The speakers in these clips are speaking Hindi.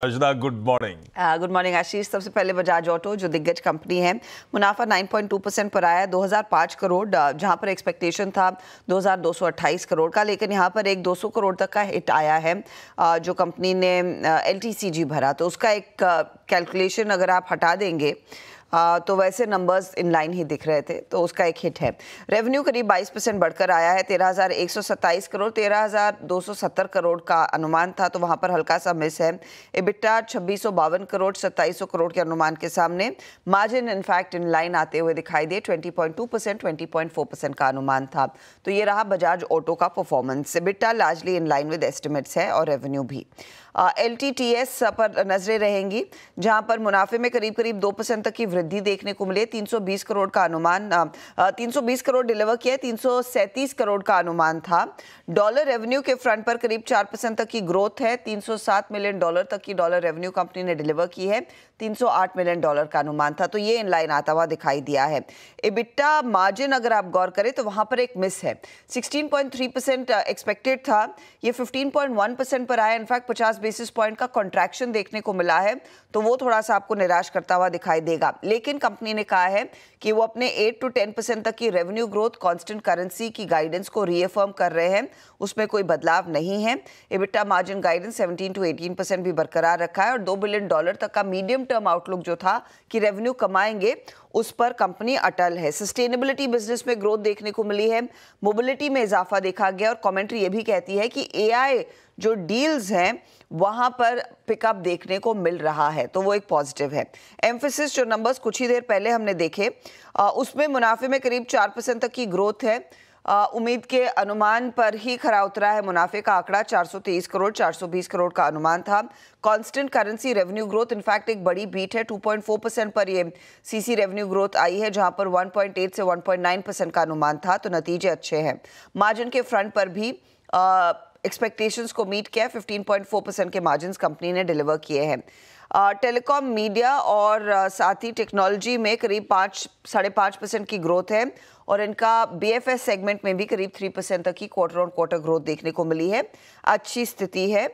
अर्चना, गुड मॉर्निंग। गुड मॉर्निंग आशीष। सबसे पहले बजाज ऑटो जो दिग्गज कंपनी है, मुनाफा 9.2% पर आया, 2005 करोड़, जहां पर एक्सपेक्टेशन था 2228 करोड़ का, लेकिन यहां पर एक 200 करोड़ तक का हिट आया है जो कंपनी ने LTCG भरा। तो उसका एक कैलकुलेशन अगर आप हटा देंगे तो वैसे नंबर्स इन लाइन ही दिख रहे थे, तो उसका एक हिट है। रेवेन्यू करीब 22% बढ़कर आया है, 13,127 करोड़, 13,270 करोड़ का अनुमान था, तो वहाँ पर हल्का सा मिस है। EBITDA 2652 करोड़, 2700 करोड़ के अनुमान के सामने। मार्जिन इनफैक्ट इन लाइन आते हुए दिखाई दे, 20.2%, 20.4% का अनुमान था। तो ये रहा बजाज ऑटो का performance. EBITDA largely in line with estimates है और रेवेन्यू भी। LTTS पर नजरें रहेंगी, जहां पर मुनाफे में करीब 2% तक की वृद्धि देखने को मिले। 320 करोड़ का अनुमान, 320 करोड़ डिलीवर किया, 337 करोड़ का अनुमान था। डॉलर रेवेन्यू के फ्रंट पर करीब 4% तक की ग्रोथ है। $307 मिलियन तक की डॉलर रेवेन्यू कंपनी ने डिलीवर की है, $308 मिलियन का अनुमान था, तो ये इन लाइन आता हुआ दिखाई दिया है। EBITDA मार्जिन अगर आप गौर करें तो वहां पर एक मिस है, 16.3% एक्सपेक्टेड था, ये 15.1% पर आया। इनफैक्ट 50 बेसिस पॉइंट का कॉन्ट्रैक्शन देखने को मिला है, तो वो थोड़ा सा आपको निराश करता हुआ दिखाई देगा। लेकिन कंपनी ने कहा है कि वो अपने 8 to 10% तक की रेवेन्यू ग्रोथ कांस्टेंट करेंसी की गाइडेंस को रीअफर्म कर रहे हैं, उसमें कोई बदलाव नहीं है। EBITDA मार्जिन गाइडेंस 17 to 18% भी बरकरार रखा है और $2 बिलियन तक का मीडियम टर्म आउटलुक जो था कि रेवेन्यू कमाएंगे, उस पर कंपनी अटल है। सस्टेनेबिलिटी बिजनेस में ग्रोथ देखने को मिली है, मोबिलिटी में इजाफा देखा गया और कमेंट्री ये भी कहती है कि AI जो डील्स हैं वहां पर पिकअप देखने को मिल रहा है, तो वो एक पॉजिटिव है। एम्फेसिस जो नंबर्स कुछ ही देर पहले हमने देखे, उसमें मुनाफे में करीब 4% तक की ग्रोथ है। उम्मीद के अनुमान पर ही खरा उतरा है मुनाफे का आंकड़ा, 423 करोड़, 420 करोड़ का अनुमान था। Constant currency revenue growth in fact एक बड़ी बीट है, 2.4% पर ये CC रेवेन्यू ग्रोथ आई है, जहां पर 1.8 से 1.9% का अनुमान था, तो नतीजे अच्छे हैं। मार्जिन के फ्रंट पर भी एक्सपेक्टेशंस को मीट किया, 15.4% के मार्जिन्स कंपनी ने डिलीवर किए हैं। टेलीकॉम, मीडिया और साथ ही टेक्नोलॉजी में करीब 5.5% की ग्रोथ है और इनका BFS सेगमेंट में भी करीब 3% तक की क्वार्टर ऑन क्वार्टर ग्रोथ देखने को मिली है, अच्छी स्थिति है।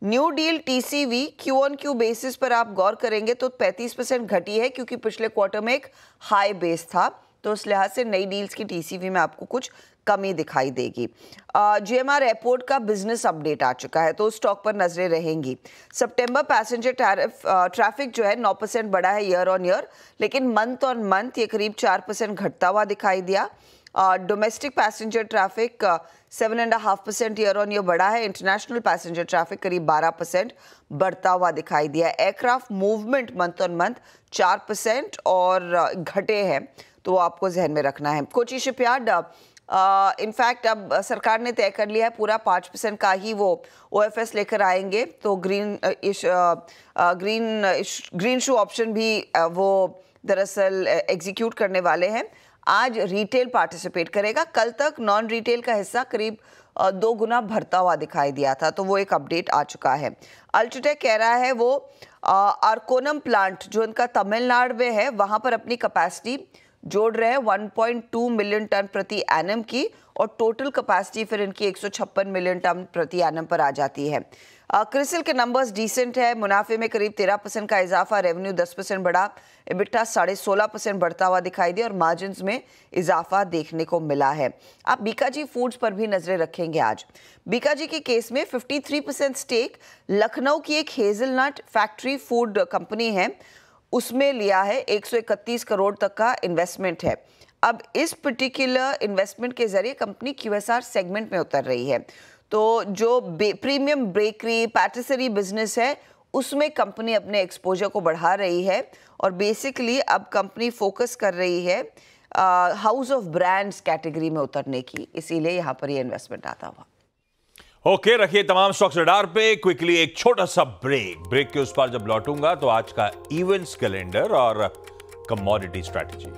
New deal TCV Q-on-Q basis पर आप गौर करेंगे तो 35% घटी है, क्योंकि पिछले क्वार्टर में एक हाई बेस था, तो उस लिहाज से नई डील्स की TCV में आपको कुछ कमी दिखाई देगी। GMR एयरपोर्ट का बिजनेस अपडेट आ चुका है, तो स्टॉक पर नजरें रहेंगी। सितंबर पैसेंजर ट्रैफिक जो है 9% बढ़ा है ईयर ऑन ईयर, लेकिन मंथ ऑन मंथ ये करीब 4% घटता हुआ दिखाई दिया। Domestic passenger traffic 7.5% year on year बढ़ा है, इंटरनेशनल पैसेंजर ट्रैफिक करीब 12% बढ़ता हुआ दिखाई दिया। Aircraft movement month on month 4% और घटे हैं, तो आपको जहन में रखना है। कोची शिपयार्ड इनफैक्ट अब सरकार ने तय कर लिया है पूरा 5% का ही वो OFS लेकर आएंगे, तो ग्रीन शू ऑप्शन भी वो दरअसल एग्जीक्यूट करने वाले हैं। आज रिटेल पार्टिसिपेट करेगा, कल तक नॉन रिटेल का हिस्सा करीब 2 गुना भरता हुआ दिखाई दिया था, तो वो एक अपडेट आ चुका है। अल्ट्राटेक कह रहा है वो आर्कोनम प्लांट जो इनका तमिलनाडु में है, वहां पर अपनी कैपेसिटी जोड़ रहे हैं 1.2 मिलियन टन प्रति एनम की, और टोटल कैपेसिटी फिर इनकी 156 मिलियन टन प्रति एनम पर आ जाती है। क्रिसिल के नंबर्स डिसेंट है, मुनाफे में करीब 13% का इजाफा, रेवेन्यू 10% बढ़ा, EBITDA 16.5% बढ़ता हुआ दिखाई दिया और मार्जिन्स में इजाफा देखने को मिला है। आप बीकाजी फूड्स पर भी नजरें रखेंगे आज। बीकाजी के केस में 53% स्टेक लखनऊ की एक हेजलनट फैक्ट्री फूड कंपनी है, उसमें लिया है, 131 करोड़ तक का इन्वेस्टमेंट है। अब इस पर्टिकुलर इन्वेस्टमेंट के जरिए कंपनी QSR सेगमेंट में उतर रही है, तो जो प्रीमियम बेकरी पैटिसरी बिजनेस है उसमें कंपनी अपने एक्सपोजर को बढ़ा रही है और बेसिकली अब कंपनी फोकस कर रही है हाउस ऑफ ब्रांड्स कैटेगरी में उतरने की, इसीलिए यहाँ पर ये इन्वेस्टमेंट आता हुआ। ओके, रखिए तमाम स्टॉक्स रडार पे। क्विकली एक छोटा सा ब्रेक के उस पर जब लौटूंगा तो आज का इवेंट्स कैलेंडर और कमोडिटी स्ट्रैटेजी।